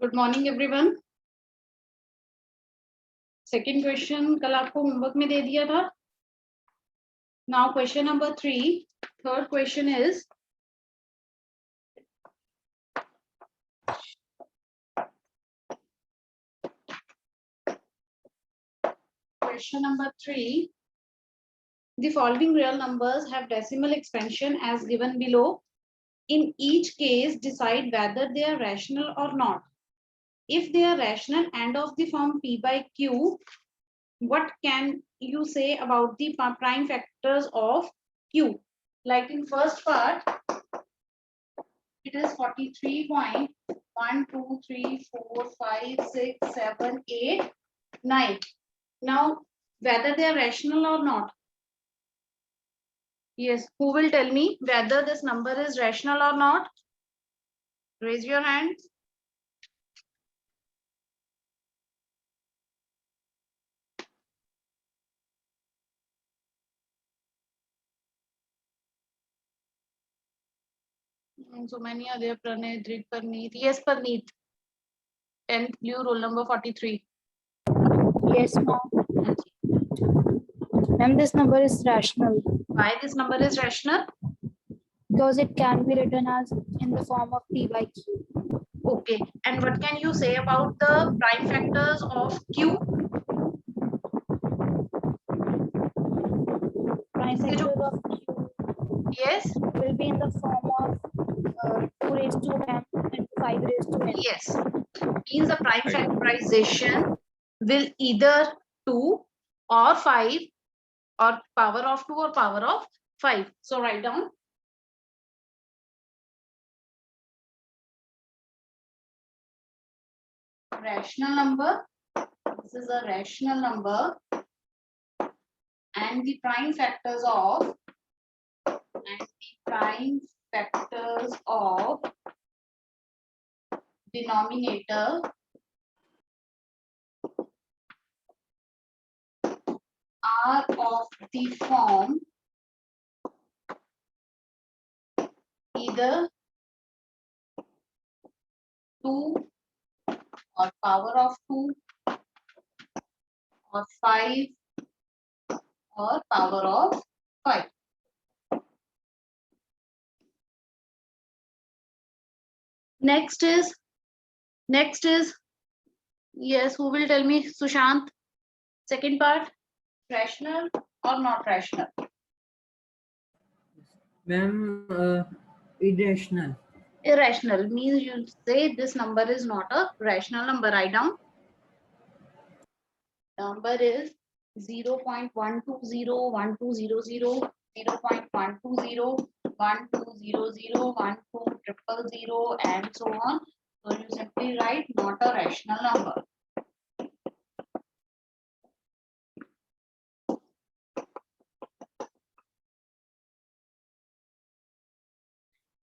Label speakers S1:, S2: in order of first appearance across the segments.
S1: Good morning everyone. Second question कल आपको homework में दे दिया था। Now question number 3, third question is question number 3. The following real numbers have decimal expansion as given below. In each case, decide whether they are rational or not. If they are rational and of the form p by q, what can you say about the prime factors of q? Like in first part, it is 43.123456789. Now, whether they are rational or not. Yes, who will tell me whether this number is rational or not? Raise your hand. So many are there. Pranay, Drik, Parneet. Yes, Parneet. 10th blue, roll number 43.
S2: Yes, ma'am. Ma'am, this number is rational
S1: Why this number is rational?
S2: because it can be written as in the form of p by q.
S1: Okay. And what can you say about the prime factors of q?
S2: Prime factors of q
S1: Yes.
S2: will be in the form of 2 raised to m and 5 raised to n.
S1: Yes. Means the prime factorization will either 2 or 5 or power of 2 or power of 5. So write down. Rational number. This is a rational number. And the prime factors of denominator are of the form either 2 or power of 2 or 5 or power of 5. Next is, yes, who will tell me? Sushant. Second part, rational or not rational?
S3: Ma'am, irrational.
S1: Irrational means you say this number is not a rational number. Write down. Number is 0.1201200, 0.120, 1200, 12000, and so on. So you simply write not a rational number.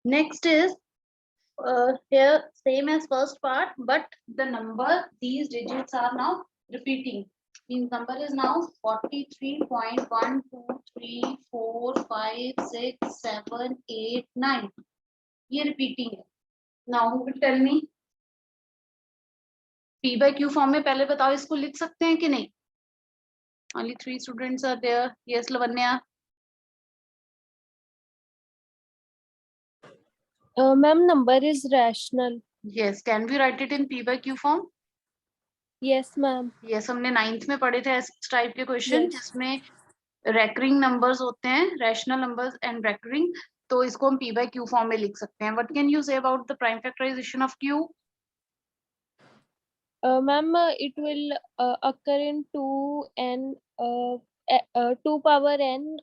S1: Next is here same as first part, but the number, these digits are now repeating. Means number is now 43.123456789. ये repeating है. Now who will tell me? P by Q form में पहले बताओ इसको लिख सकते हैं कि नहीं? Only 3 students are there. Yes, Lavanya.
S4: Ma'am, number is rational.
S1: Yes, can we write it in P by Q form?
S4: Yes, ma'am.
S1: Yes, हमने 9th में पढ़े थे इस टाइप के क्वेश्चन
S4: Yes.
S1: जिसमें recurring numbers होते हैं, rational numbers and recurring, तो इसको हम P by Q form में लिख सकते हैं. What can you say about the prime factorization of Q?
S4: Ma'am, it will occur in 2n, 2 power n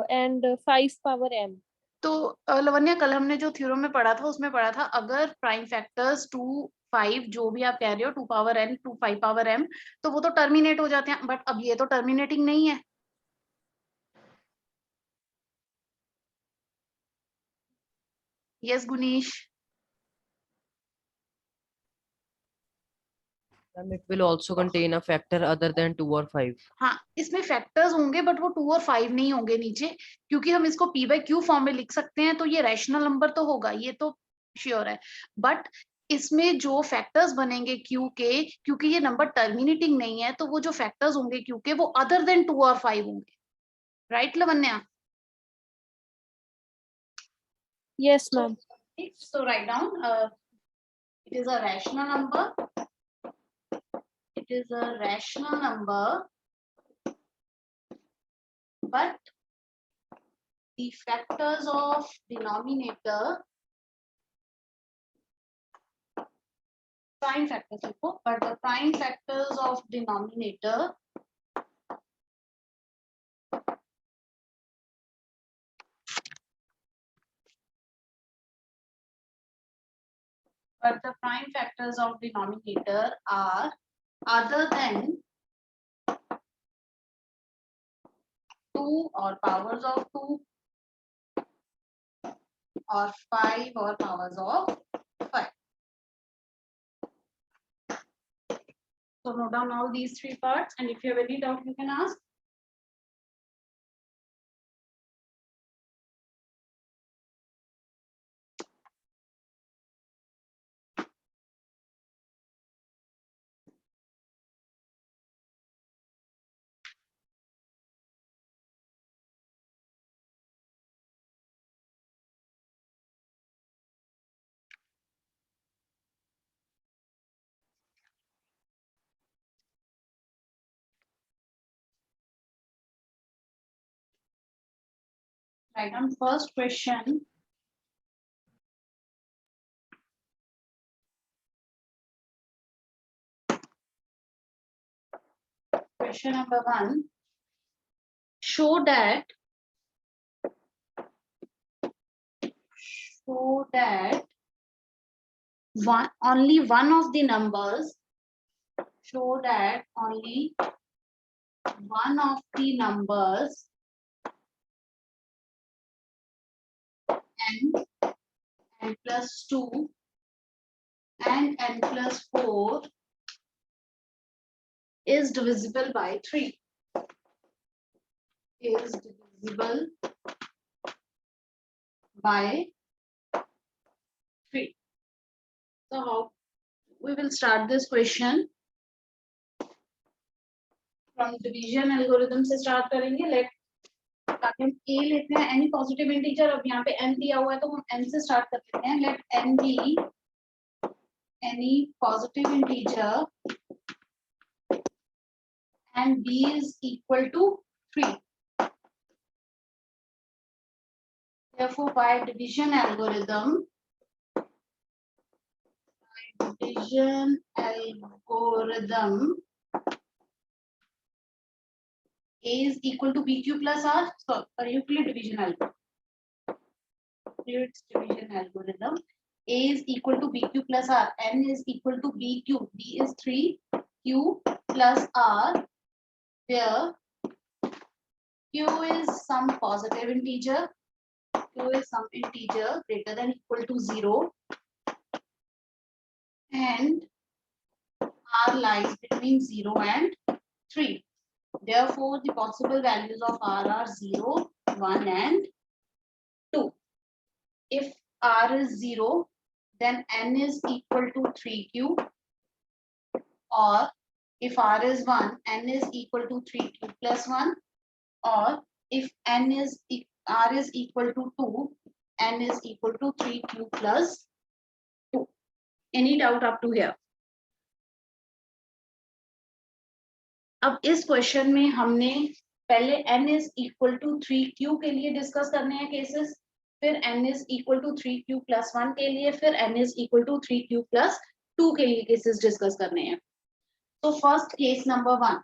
S4: and 5 power m.
S1: तो लवन्या कल हमने जो थ्योरम में पढ़ा था उसमें पढ़ा था अगर प्राइम फैक्टर्स 2, 5 जो भी आप कह रहे हो 2 पावर n 2 5 पावर m तो वो तो टर्मिनेट हो जाते हैं, बट अब ये तो टर्मिनेटिंग नहीं है. Yes गुनीश.
S5: It will also contain a factor other than 2 or 5.
S1: हाँ, इसमें फैक्टर्स होंगे बट वो 2 और 5 नहीं होंगे नीचे, क्योंकि हम इसको p by q फॉर्म में लिख सकते हैं, तो ये रैशनल नंबर तो होगा, ये तो श्योर है. बट इसमें जो फैक्टर्स बनेंगे क्यू के, क्योंकि ये नंबर टर्मिनेटिंग नहीं है, तो वो जो फैक्टर्स होंगे क्यू के वो अदर देन 2 और 5 होंगे, right Lavanya?
S4: Yes, ma'am.
S1: So write down, it is a rational number. It is a rational number, but the factors of denominator, prime factors, but the prime factors of denominator are other than 2 or powers of 2 or 5 or powers of 5. So note down all these 3 parts, and if you have any doubt, you can ask. Write down first question. Question number 1. Show that only one of the numbers, show that only one of the numbers n plus 2 and n plus 4 is divisible by 3. Is divisible by 3. So how we will start this question? From division algorithm से start करेंगे. Let ताकि हम a लेते हैं, any positive integer. अब यहाँ पे n दिया हुआ है तो हम n से start कर लेते हैं. Let n be any positive integer and b is equal to 3. Therefore, by division algorithm, a is equal to bq plus r. So for Euclid division algorithm, Euclid's division algorithm, a is equal to bq plus r, n is equal to bq, b is 3, q plus r, where q is some positive integer, q is some integer greater than equal to 0, and r lies between 0 and 3. Therefore, the possible values of r are 0, 1 and 2. If r is 0, then n is equal to 3q, or if r is 1, n is equal to 3q plus 1, or if r is equal to 2, n is equal to 3q plus 2. Any doubt up to here? अब इस question में हमने पहले n is equal to 3q के लिए discuss करने हैं cases, फिर n is equal to 3q plus 1 के लिए, फिर n is equal to 3q plus 2 के लिए केसेस डिस्कस करने हैं. तो first case number 1.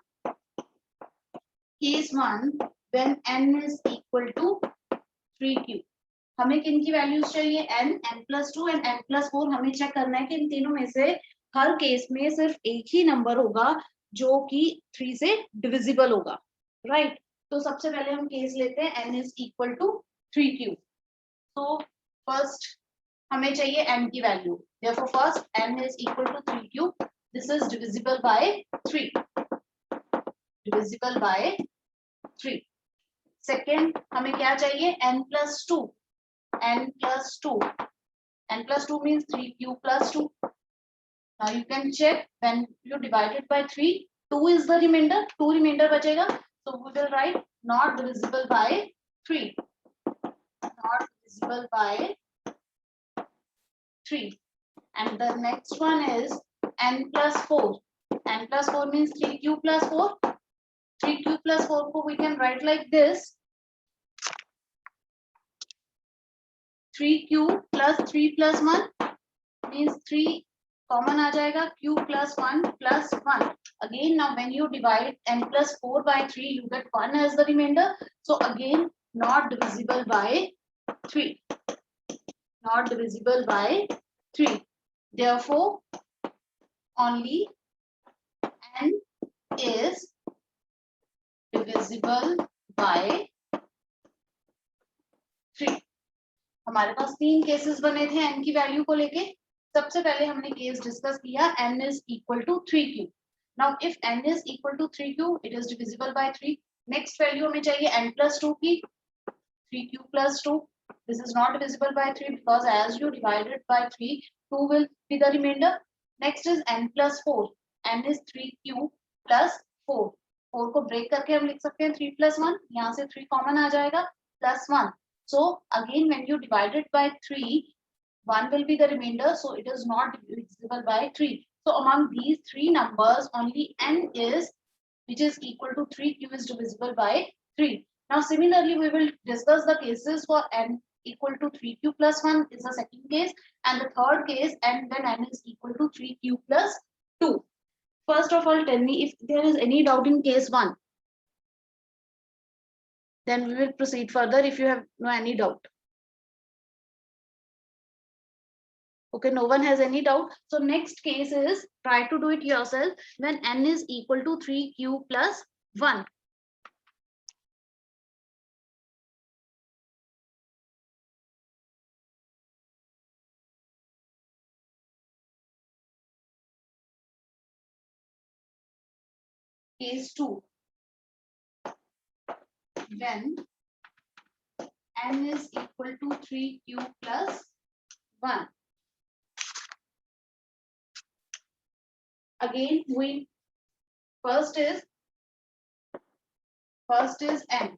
S1: Case 1, when n is equal to 3q, हमें किन की वैल्यूज चाहिए? n, n plus 2 and n plus 4. हमें चेक करना है कि इन तीनों में से हर केस में सिर्फ एक ही नंबर होगा जो कि 3 से डिविजिबल होगा, राइट? तो सबसे पहले हम केस लेते हैं n is equal to 3q. तो फर्स्ट हमें चाहिए n की value. Therefore first n is equal to 3q. This is divisible by 3. Divisible by 3. Second हमें क्या चाहिए? n plus 2. n plus 2. n plus 2 means 3q plus 2. Now you can check when you divide it by 3, 2 is the remainder, 2 remainder bachega. So we will write not divisible by 3. Not divisible by 3. And the next one is n plus 4. N plus 4 means 3q plus 4. 3q plus 4 ko we can write like this. 3q plus 3 plus 1 means 3 common aa jayega, q plus 1 plus 1. Again, now when you divide n plus 4 by 3, you get 1 as the remainder. So again, not divisible by 3. Not divisible by 3. Therefore, only n is divisible by 3. हमारे पास 3 cases बने थे n की value को लेके. सबसे पहले हमने case discuss किया n is equal to 3q. Now if n is equal to 3q, it is divisible by 3. Next value हमें चाहिए n plus 2 की. 3q plus 2. This is not divisible by 3 because as you divide it by 3, 2 will be the remainder. Next is n plus 4. n is 3q plus 4. 4 को break करके हम लिख सकते हैं 3 plus 1. यहाँ से 3 common आ जाएगा plus 1. So again, when you divide it by 3, 1 will be the remainder. So it is not divisible by 3. So among these 3 numbers, only n is, which is equal to 3q is divisible by 3. Now similarly, we will discuss the cases for n equal to 3q plus 1 is the second case, and the third case n when n is equal to 3q plus 2. First of all, tell me if there is any doubt in case 1. Then we will proceed further if you have no any doubt. Okay, no one has any doubt. So next case is, try to do it yourself, when n is equal to 3q plus 1. Case 2. When n is equal to 3q plus 1. Again, we first is n.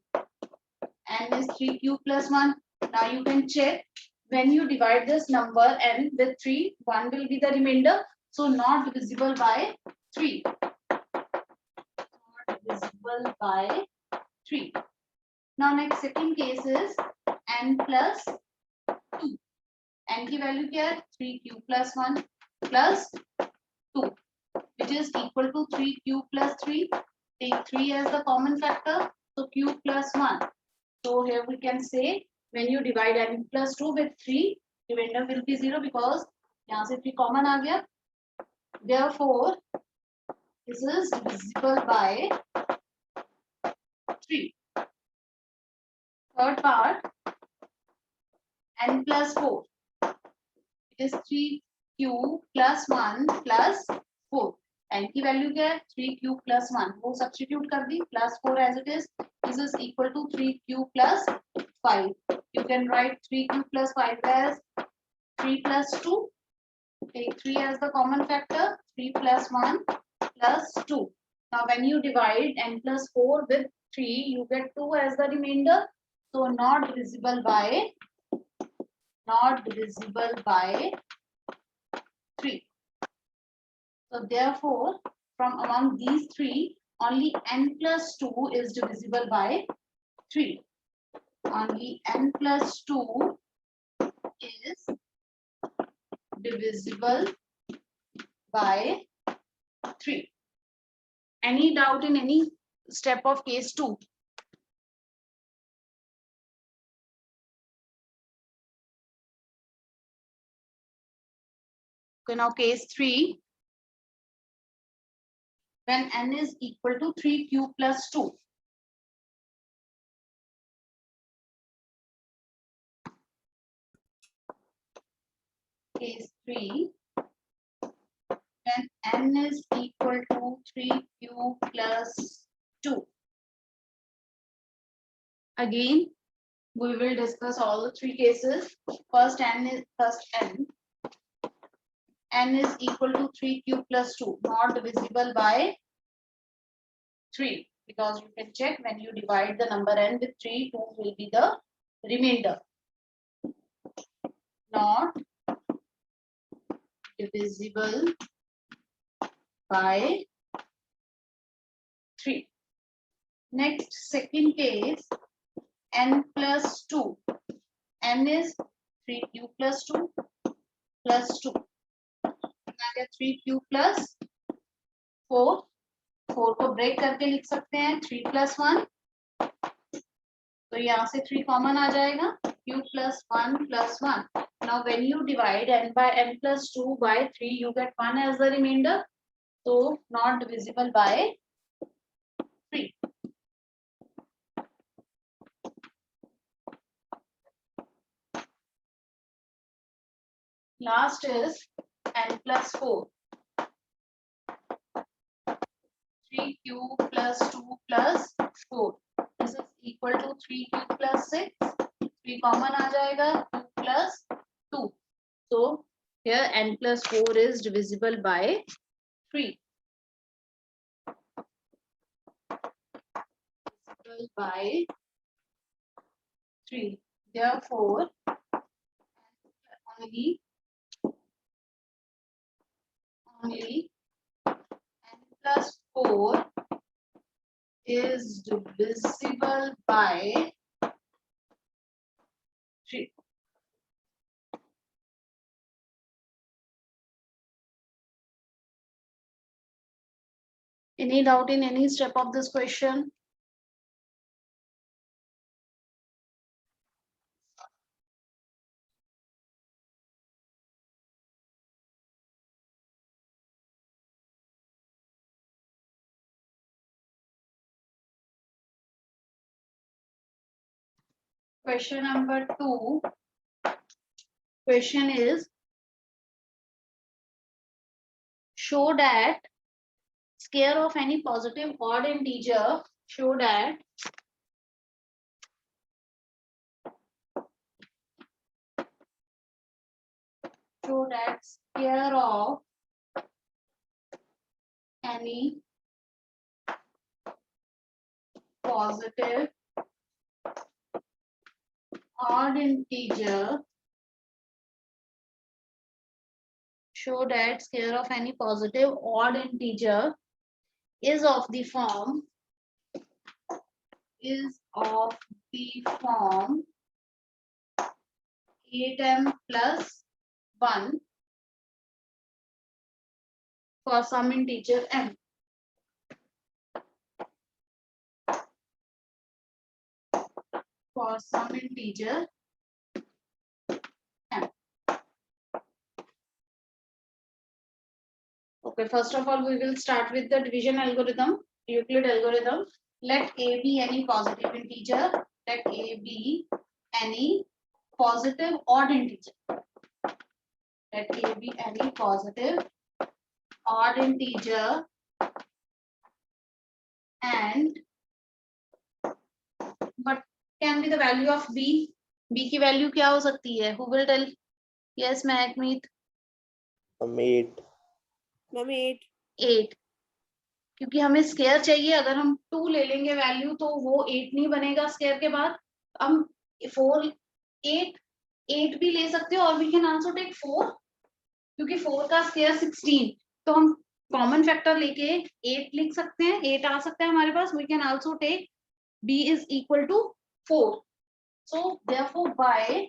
S1: N is 3q plus 1. Now you can check when you divide this number n with 3, 1 will be the remainder. So not divisible by 3. Not divisible by 3. Now next second case is n plus 2. n की value क्या है? 3q plus 1 plus 2, which is equal to 3q plus 3. Take 3 as the common factor. So q plus 1. So here we can say when you divide n plus 2 with 3, remainder will be 0 because यहाँ से 3 common आ गया. Therefore, this is divisible by 3. Third part, n plus 4. It is 3q plus 1 plus 4. n की value क्या है? 3q plus 1. वो substitute कर दी, plus 4 as it is. This is equal to 3q plus 5. You can write 3q plus 5 as 3 plus 2. Take 3 as the common factor. 3 plus 1 plus 2. Now when you divide n plus 4 with 3, you get 2 as the remainder. So not divisible by 3. So therefore, from among these 3, only n plus 2 is divisible by 3. Only n plus 2 is divisible by 3. Any doubt in any step of case 2? Okay, now case 3. When n is equal to 3q plus 2. Case 3. When n is equal to 3q plus 2. Again, we will discuss all the 3 cases. First n. n is equal to 3q plus 2, not divisible by 3, because you can check when you divide the number n with 3, 2 will be the remainder. Not divisible by 3. Next, second case, n plus 2. n is 3q plus 2 plus 2. 3q plus 4. 4 को break करके लिख सकते हैं 3 plus 1. तो यहाँ से 3 common आ जाएगा. q plus 1 plus 1. Now when you divide n by n plus 2 by 3, you get 1 as the remainder. So not divisible by 3. Last is n plus 4. 3q plus 2 plus 4. This is equal to 3q plus 6. 3 common आ जाएगा. 2 plus 2. So here n plus 4 is divisible by 3. Divisible by 3. Therefore, only n plus 4 is divisible by 3. Any doubt in any step of this question? Question number 2. Question is, show that square of any positive odd integer, show that square of any positive odd integer, show that square of any positive odd integer is of the form 8m plus 1 for some integer m. For some integer m. Okay, first of all, we will start with the division algorithm, Euclid algorithm. Let a be any positive integer. Let a be any positive odd integer. Let a be any positive odd integer, and what can be the value of b? b की value क्या हो सकती है? Who will tell? Yes, Mahakmeet.
S6: 8.
S1: 8. क्योंकि हमें square चाहिए. अगर हम 2 ले लेंगे वैल्यू तो वो 8 नहीं बनेगा स्केयर के बाद. हम 4 8 भी ले सकते हो, और वी कैन आल्सो टेक 4, क्योंकि 4 का स्केयर 16. तो हम कॉमन फैक्टर लेके 8 लिख सकते हैं. 8 आ सकता है हमारे पास. We can also take b is equal to 4. So therefore by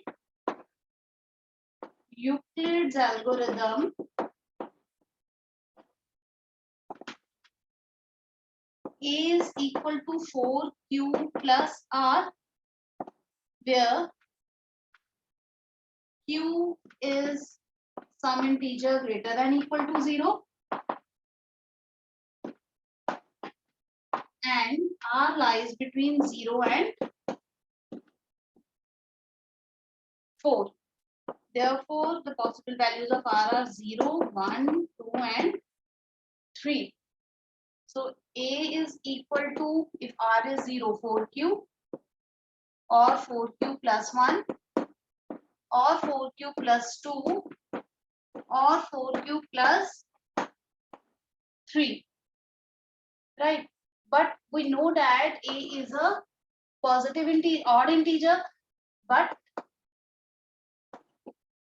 S1: Euclid's algorithm, a is equal to 4q plus r, where q is some integer greater than equal to 0 and r lies between 0 and 4. Therefore, the possible values of r are 0, 1, 2 and 3. So a is equal to, if r is 0, 4q, or 4q plus 1, or 4q plus 2, or 4q plus 3, right? But we know that a is a positive odd integer, but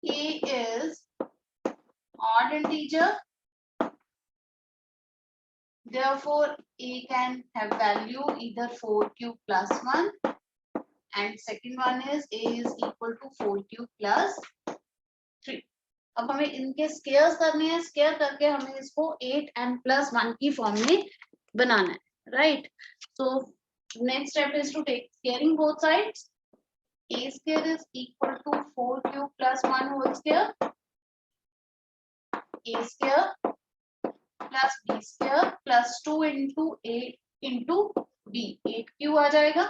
S1: a is odd integer. Therefore, a can have value either 4q plus 1, and second one is a is equal to 4q plus 3. अब हमें इनके scares करने हैं, square करके हमें इसको 8m plus 1 की form में बनाना है, right? So next step is to take squaring both sides. A square is equal to 4q plus 1 whole square. A square plus B square plus 2 into A into B. 8q आ जाएगा.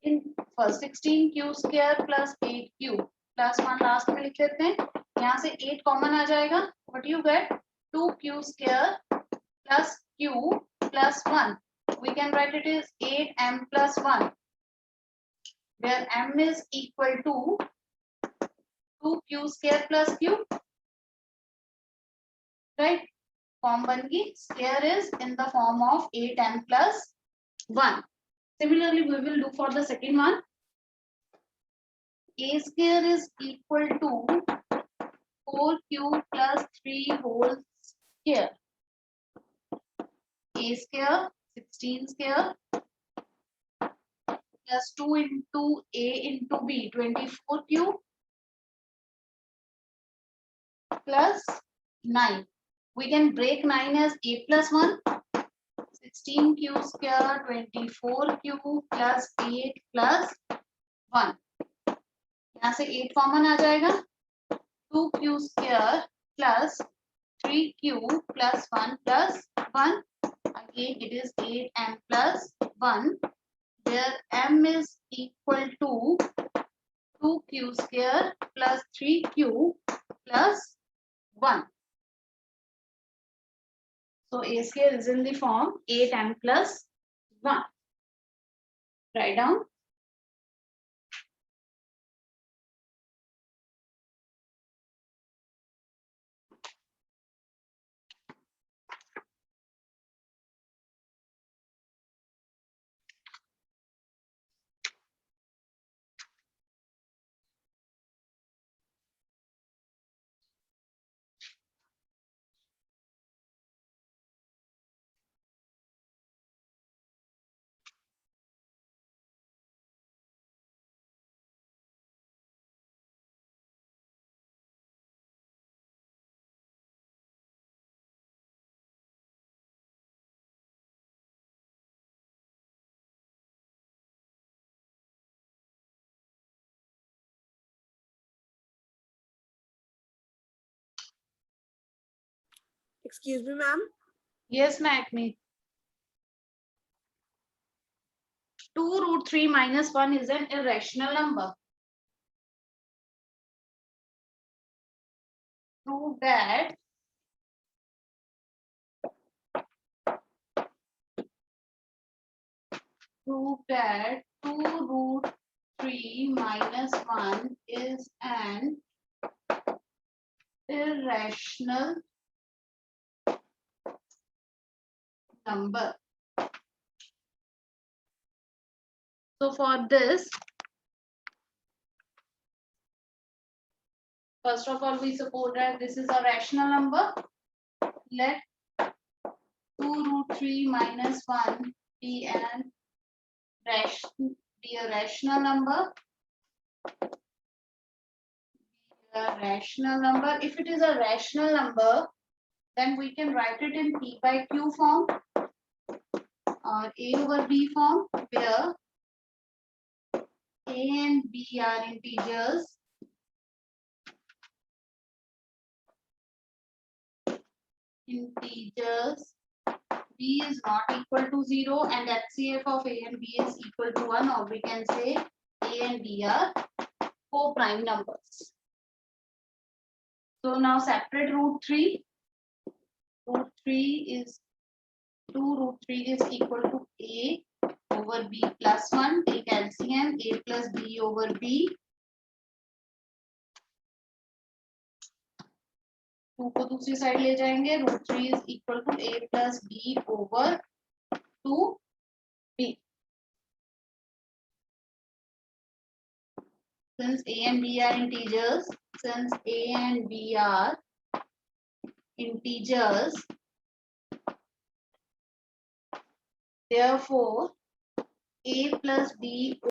S1: In first 16q square plus 8q plus 1 last में लिख लेते हैं. यहाँ से 8 common आ जाएगा. What you get? 2q square plus q plus 1. We can write it as 8m plus 1, where m is equal to 2q square plus q, right? Form बन गई. Square is in the form of 8m plus 1. Similarly, we will do for the second one. A square is equal to 4q plus 3 whole square. A square 16 square plus 2 into A into B 24q plus 9. We can break 9 as A plus 1. 16q square 24q plus 8 plus 1. यहाँ से 8 common आ जाएगा. 2q square plus 3q plus 1 plus 1. Again it is 8m plus 1, where m is equal to 2q square plus 3q plus 1. So A square is in the form 8m plus 1. Write down.
S7: Excuse me, ma'am.
S1: Yes, Macme. 2 root 3 minus 1 is an irrational number. Prove that prove that 2 root 3 minus 1 is an irrational number. So for this, first of all, we suppose that this is a rational number. Let 2 root 3 minus 1 be a rational number. A rational number. If it is a rational number, then we can write it in P by Q form or A over B form, where A and B are integers. B is not equal to 0 and HCF of A and B is equal to 1, or we can say A and B are co-prime numbers. So now separate root 3. Root 3 is 2 root 3 is equal to A over B plus 1. Take LCM. A plus B over B. 2 को दूसरी side ले जाएंगे, √3 is equal to a plus b over 2b. Since a and b are integers, therefore a plus b